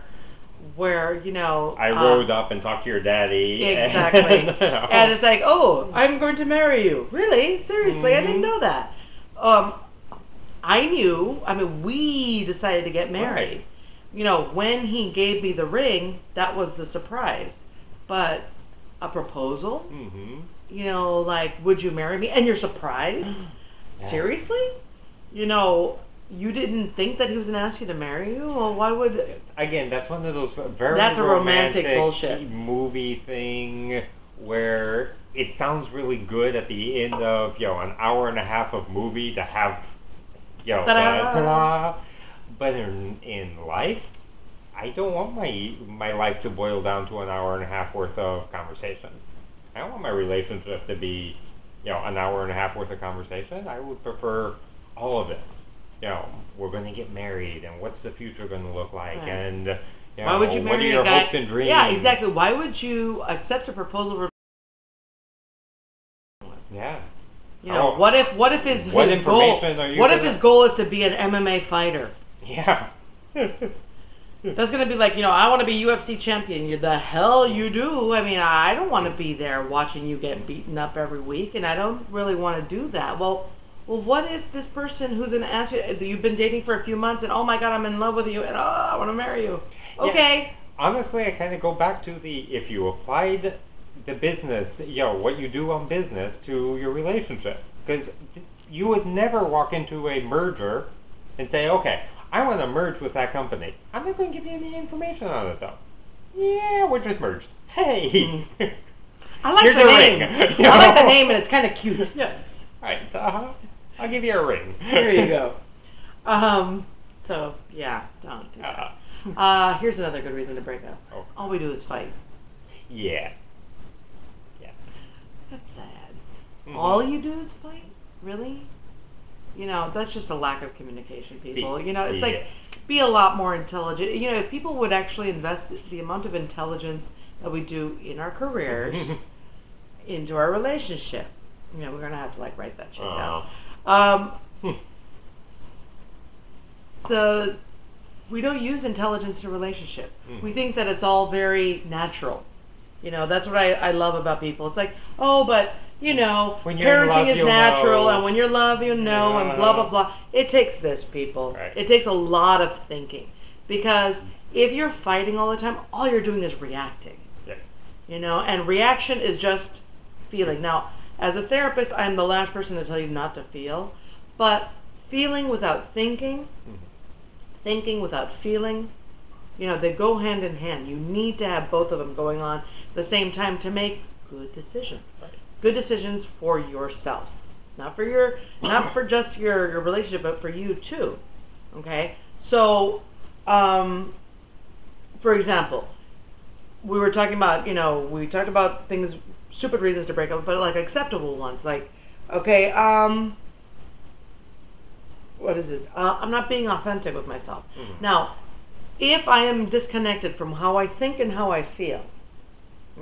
you know, I rode up and talked to your daddy. Exactly. And it's like, oh, I'm going to marry you. Really? Seriously? I didn't know that. I knew. I mean, we decided to get married. Right. You know, when he gave me the ring, that was the surprise. But a proposal? You know, like, would you marry me? And you're surprised? Yeah. Seriously? You know, you didn't think that he was going to ask you to marry you? Well, why would... Again, that's one of those very That's a romantic bullshit movie thing where it sounds really good at the end of, you know, an hour and a half of movie to have, you know, ta-da! But in life, I don't want my life to boil down to an hour and a half worth of conversation. I don't want my relationship to be, you know, an hour and a half worth of conversation. I would prefer all of this. You know, we're going to get married, and what's the future going to look like, and you know, why would you marry what are your a guy? hopes and dreams? Yeah, exactly. Why would you accept a proposal? Yeah. You know, what if his goal? What if his goal is to be an MMA fighter? Yeah. That's going to be like, you know, I want to be UFC champion. You the hell you do. I mean, I don't want to be there watching you get beaten up every week, and I don't really want to do that. Well, what if this person who's going to ask you, you've been dating for a few months, and oh my God, I'm in love with you, and oh, I want to marry you. Okay. Yeah. Honestly, I kind of go back to if you applied the business, you know, what you do on business to your relationship. Because you would never walk into a merger and say, okay, I want to merge with that company. I'm not going to give you any information on it, though. Yeah, we're just merged. Hey. I like Here's the name. Ring. I like the name, and it's kind of cute. Yes. Right. I'll give you a ring. There you go. So, yeah, don't do that. Here's another good reason to break up. Oh. All we do is fight. Yeah. Yeah. That's sad. All you do is fight? Really? You know, that's just a lack of communication, people. You know, it's like, be a lot more intelligent. You know, if people would actually invest the amount of intelligence that we do in our careers into our relationship, you know, we're going to have to, like, write that shit down. We don't use intelligence in a relationship. We think that it's all very natural. You know, that's what I love about people. It's like, oh, but, you know, parenting is natural, and when you're love, you know, and blah, blah, blah. It takes this, people. Right. It takes a lot of thinking. Because if you're fighting all the time, all you're doing is reacting. Yeah. You know, and reaction is just feeling. Now, as a therapist, I'm the last person to tell you not to feel. But feeling without thinking, thinking without feeling, you know, they go hand in hand. You need to have both of them going on at the same time to make good decisions. Right. Good decisions for yourself. Not for just your relationship, but for you too. Okay? So, for example, we were talking about, you know, we talked about things, stupid reasons to break up, but like acceptable ones. Like, okay, what is it? I'm not being authentic with myself. Now, if I am disconnected from how I think and how I feel,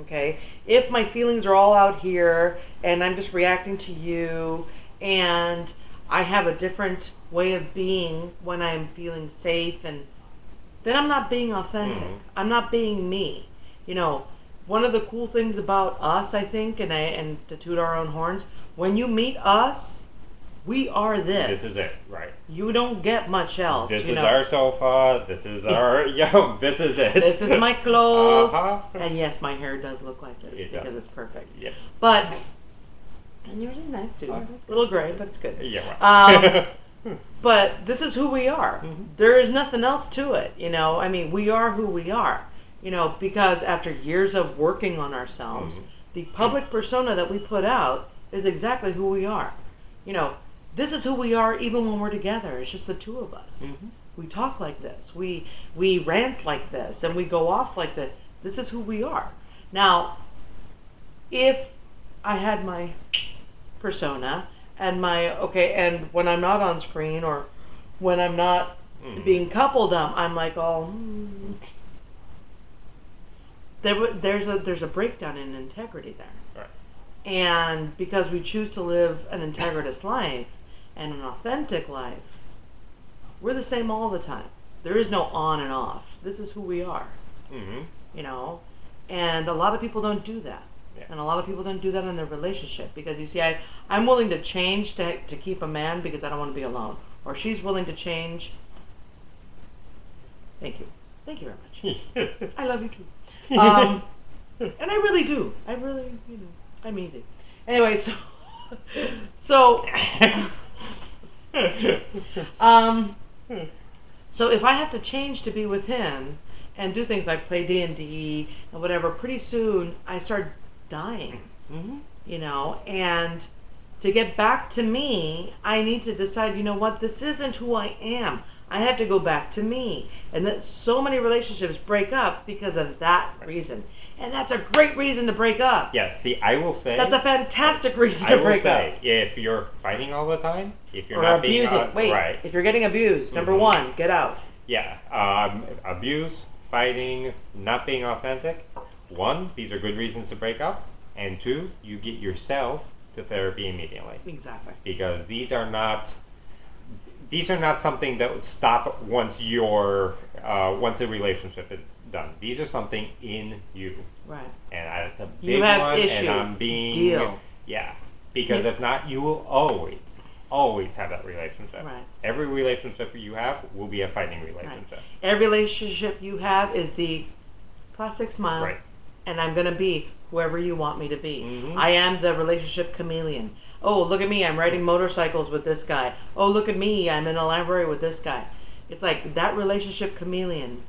okay, if my feelings are all out here and I'm just reacting to you and I have a different way of being when I'm feeling safe, and then I'm not being authentic. I'm not being me. You know, one of the cool things about us, I think, and to toot our own horns, when you meet us, We are this. This is it, right? You don't get much else. This you is know? our sofa. This is our this is it. This is my clothes. Uh-huh. And yes, my hair does look like this It because does. it's perfect. Yeah. But and yours is nice too. Oh, It's a little gray, but it's good. Yeah. Right. But this is who we are. Mm-hmm. There is nothing else to it. You know, I mean, we are who we are. You know, because after years of working on ourselves, the public persona that we put out is exactly who we are. You know, this is who we are even when we're together. It's just the two of us. Mm-hmm. We talk like this. We rant like this, and we go off like this. This is who we are. Now, if I had my persona and and when I'm not on screen or when I'm not being coupled up, I'm like, there's a breakdown in integrity there. Right. And because we choose to live an integritous life and an authentic life, we're the same all the time. There is no on and off. This is who we are. Mm-hmm. You know? And a lot of people don't do that. Yeah. And a lot of people don't do that in their relationship. Because you see, I'm willing to change to keep a man because I don't want to be alone. Or she's willing to change. Thank you. Thank you very much. I love you too. And I really do. I really, you know, I'm easy. Anyway, so that's true. So if I have to change to be with him and do things like play D&D and whatever, pretty soon I start dying. Mm-hmm. You know, and to get back to me, I need to decide, you know what, this isn't who I am. I have to go back to me. And that so many relationships break up because of that reason. And that's a great reason to break up. Yes, see, I will say... That's a fantastic reason to break up. If you're fighting all the time, if you're or not abusing. being... Wait, if you're getting abused, number one, get out. Yeah, abuse, fighting, not being authentic. One, these are good reasons to break up. And two, you get yourself to therapy immediately. Exactly. Because these are not something that would stop once once a relationship is done. These are something in you. Right. And it's a big You have one, issues. and I'm being... Deal. Yeah. Because if not, you will always have that relationship. Right. Every relationship you have will be a fighting relationship. Right. Every relationship you have is the plastic smile. Right. And I'm going to be whoever you want me to be. Mm-hmm. I am the relationship chameleon. Oh, look at me, I'm riding motorcycles with this guy. Oh, look at me, I'm in a library with this guy. It's like that relationship chameleon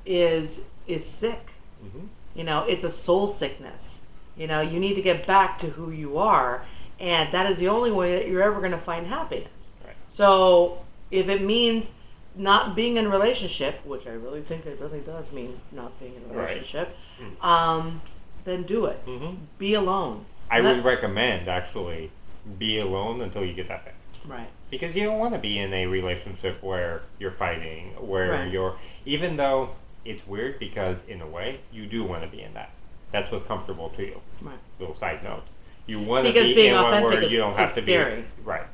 is sick. Mm-hmm. You know, it's a soul sickness. You know, you need to get back to who you are, and that is the only way that you're ever going to find happiness. Right. So, if it means not being in a relationship, which I really think it really does mean not being in a relationship, Right. Then do it. Mm-hmm. Be alone. I would recommend, actually, be alone until you get that fixed. Right. Because you don't want to be in a relationship where you're fighting, where Right. you're... Even though it's weird, because in a way, you do want to be in that. That's what's comfortable to you. Right. Little side note. You want to Because be being in one authentic where you don't have is to scary. be... Right.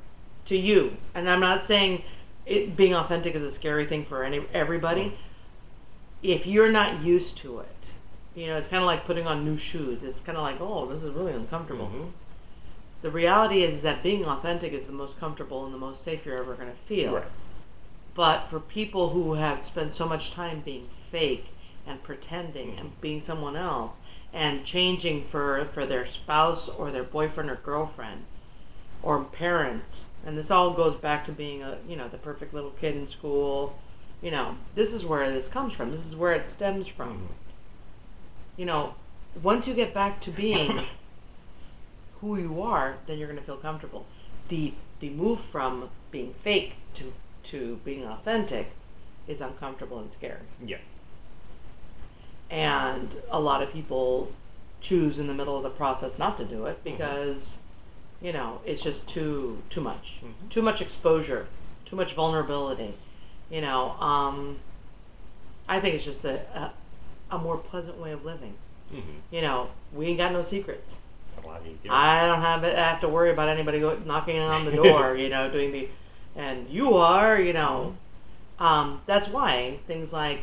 To you. And I'm not saying being authentic is a scary thing for everybody. Mm. If you're not used to it, you know, it's kind of like putting on new shoes. It's kind of like, oh, this is really uncomfortable. Mm-hmm. The reality is that being authentic is the most comfortable and the most safe you're ever going to feel. Right. But for people who have spent so much time being fake and pretending and being someone else and changing for their spouse or their boyfriend or girlfriend or parents, and this all goes back to being the perfect little kid in school. You know, this is where this comes from. This is where it stems from. Mm-hmm. You know, once you get back to being who you are, then you're going to feel comfortable. The move from being fake to being authentic is uncomfortable and scary. Yes. And a lot of people choose in the middle of the process not to do it because, you know, it's just too much. Mm-hmm. Too much exposure, too much vulnerability. You know, I think it's just a more pleasant way of living. Mm-hmm. You know, we ain't got no secrets. It's a lot easier. I don't have to worry about anybody knocking on the door, you know, and you are, you know. That's why things like,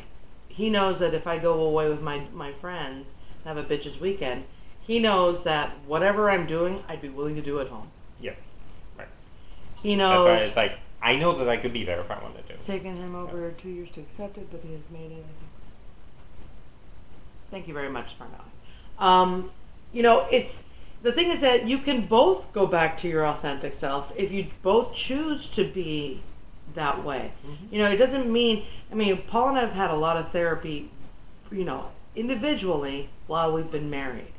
he knows that if I go away with my friends and have a bitch's weekend, he knows that whatever I'm doing, I'd be willing to do at home. Yes. Right. He knows. That's why it's like, I know that I could be there if I wanted to. It's taken him over 2 years to accept it, but he has made it. Thank you very much, Smart Aleck. You know, it's the thing is that you can both go back to your authentic self if you both choose to be that way. Mm-hmm. You know, it doesn't mean. I mean, Paul and I have had a lot of therapy, you know, individually while we've been married,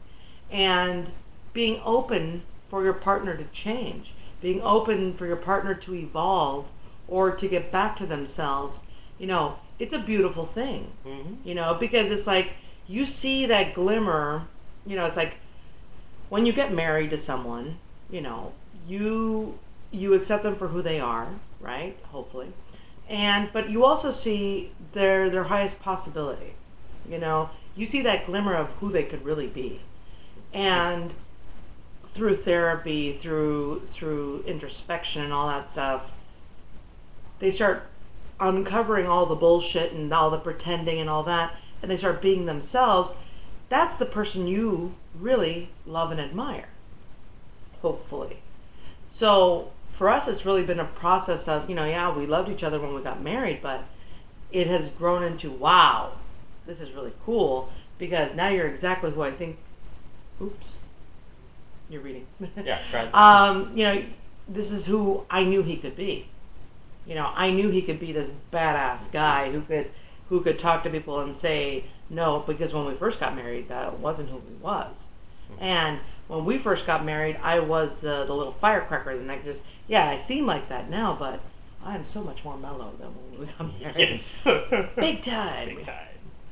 and being open for your partner to change, being open for your partner to evolve or to get back to themselves. You know, it's a beautiful thing. Mm-hmm. You know, because it's like. You see that glimmer, you know, it's like when you get married to someone, you know, you accept them for who they are, right? Hopefully. But you also see their highest possibility. You know, you see that glimmer of who they could really be. And through therapy, through introspection and all that stuff, they start uncovering all the bullshit and all the pretending and all that. And they start being themselves, that's the person you really love and admire, hopefully. So for us, it's really been a process of, you know, yeah, we loved each other when we got married, but it has grown into, wow, this is really cool, because now you're exactly who I think, oops, you're reading. Yeah, right. You know, this is who I knew he could be. You know, I knew he could be this badass guy who could talk to people and say no, because when we first got married, that wasn't who he was. Mm-hmm. And when we first got married, I was the little firecracker, and I seem like that now, but I'm so much more mellow than when we got married. Yes. Big time. Big time.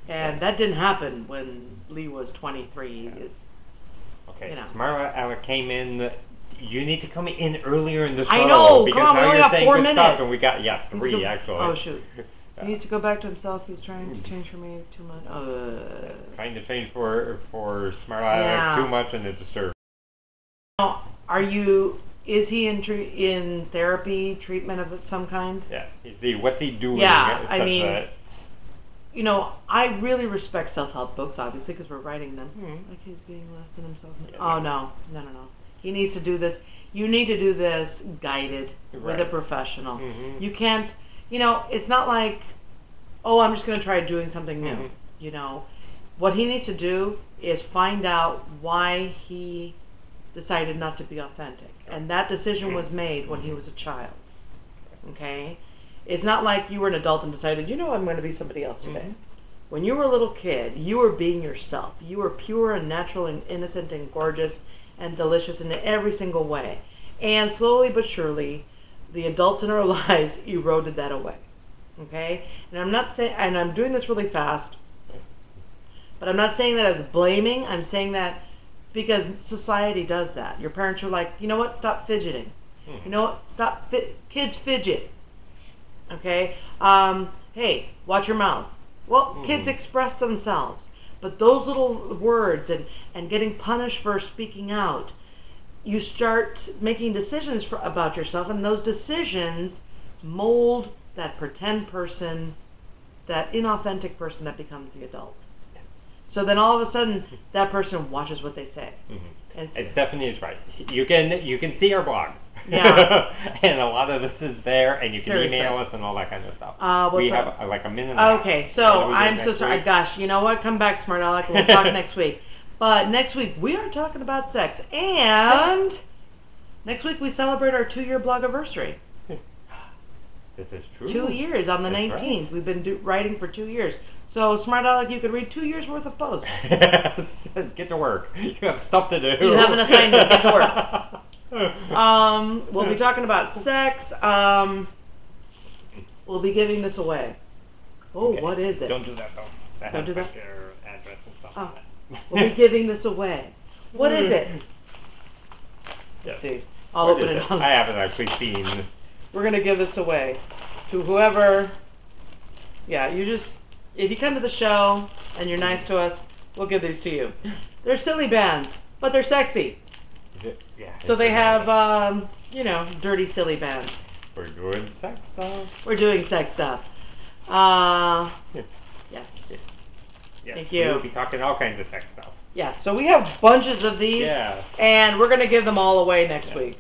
And that didn't happen when Lee was 23. Yeah. Okay, you know. Smart Aleck came in. You need to come in earlier in the show. I know. Because come on, now we only you're got saying 4 good minutes. stuff, and we got 3 actually. Oh shoot. He needs to go back to himself. He's trying to change for me too much. Trying to change for Smart Aleck too much, and it disturbs. Now, is he in therapy, treatment of some kind? Yeah. What's he doing? Yeah, I mean, you know, I really respect self-help books, obviously, because we're writing them. Mm-hmm. Like he's being less than himself. Yeah, oh, no. He needs to do this. You need to do this guided with a professional. Mm-hmm. You can't... You know, it's not like, oh, I'm just going to try doing something new. Mm-hmm. You know, what he needs to do is find out why he decided not to be authentic. And that decision was made when he was a child. Okay? It's not like you were an adult and decided, you know, I'm going to be somebody else today. Mm-hmm. When you were a little kid, you were being yourself. You were pure and natural and innocent and gorgeous and delicious in every single way. And slowly but surely, the adults in our lives eroded that away. Okay? And I'm not saying, and I'm doing this really fast, but I'm not saying that as blaming. I'm saying that because society does that. Your parents are like, you know what? Stop fidgeting. You know what? Stop. Kids fidget. Okay? Hey, watch your mouth. Well, kids express themselves. But those little words and getting punished for speaking out, you start making decisions about yourself, and those decisions mold that pretend person, that inauthentic person that becomes the adult. Yes. So then all of a sudden, that person watches what they say. Mm-hmm. It's definitely is right. You can see our blog. Yeah. And a lot of this is there, and you can email us and all that kind of stuff. We have like a minute. Okay, so I'm so sorry. Gosh, you know what? Come back, Smart Aleck. We'll talk next week. But next week, we are talking about sex. And next week, we celebrate our 2-year blogiversary. This is true. 2 years on the 19th. Right. We've been writing for 2 years. So, Smart Aleck, you could read 2 years worth of posts. Yes. Get to work. You have stuff to do. You have an assignment. Get to work. We'll be talking about sex. We'll be giving this away. Oh, okay. What is it? Don't do that, though. Don't do that? Your address and stuff like that. We'll be giving this away. What is it? Let's see. I'll open it up. I haven't actually seen. We're going to give this away to whoever. Yeah, if you come to the show and you're nice to us, we'll give these to you. They're silly bands, but they're sexy. Yeah. So they have, dirty, silly bands. We're doing sex stuff. We're doing sex stuff. Yes. Thank you. We'll be talking all kinds of sex stuff. Yes, so we have bunches of these. Yeah. And we're going to give them all away next week.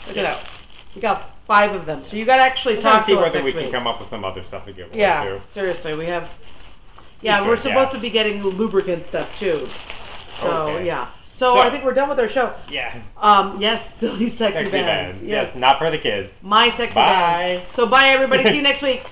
Look at that. We got 5 of them. So you got to actually Let's talk see to us whether next we week. can come up with some other stuff to give away Yeah, too. seriously, we have. Yeah, Sure, we're supposed yeah. to be getting lubricant stuff too. So Okay. yeah. So I think we're done with our show. Yeah. Yes, silly sexy Sexy bands. bands. Yes, not for the kids. My sexy Bye. bands. So bye everybody. See you next week.